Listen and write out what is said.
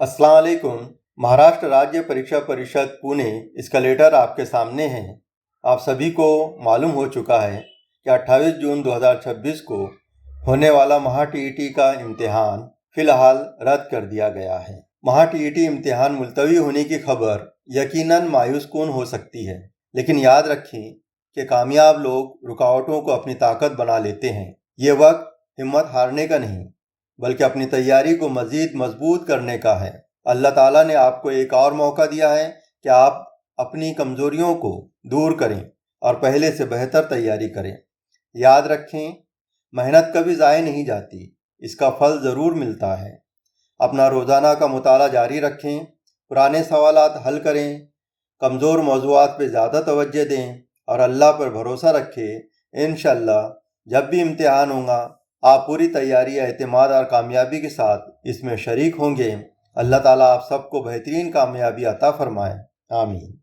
अस्सलाम वालेकुम। महाराष्ट्र राज्य परीक्षा परिषद पुणे इसका लेटर आपके सामने है। आप सभी को मालूम हो चुका है कि 28 जून 2026 को होने वाला महा टीईटी का इम्तिहान फ़िलहाल रद्द कर दिया गया है। महा टीईटी इम्तिहान मुलतवी होने की खबर यकीनन मायूस कुन हो सकती है, लेकिन याद रखें कि कामयाब लोग रुकावटों को अपनी ताकत बना लेते हैं। ये वक्त हिम्मत हारने का नहीं, बल्कि अपनी तैयारी को मज़ीद मजबूत करने का है। अल्लाह ताला ने आपको एक और मौका दिया है कि आप अपनी कमज़ोरियों को दूर करें और पहले से बेहतर तैयारी करें। याद रखें, मेहनत कभी ज़ाय नहीं जाती, इसका फल ज़रूर मिलता है। अपना रोज़ाना का मुताला जारी रखें, पुराने सवालात हल करें, कमज़ोर मौज़ूआत पे ज़्यादा तवज्जो दें और अल्लाह पर भरोसा रखें। इंशाअल्लाह जब भी इम्तिहान होगा आप पूरी तैयारी, एतमाद और कामयाबी के साथ इसमें शरीक होंगे। अल्लाह ताला आप सबको बेहतरीन कामयाबी अता फरमाए। आमीन।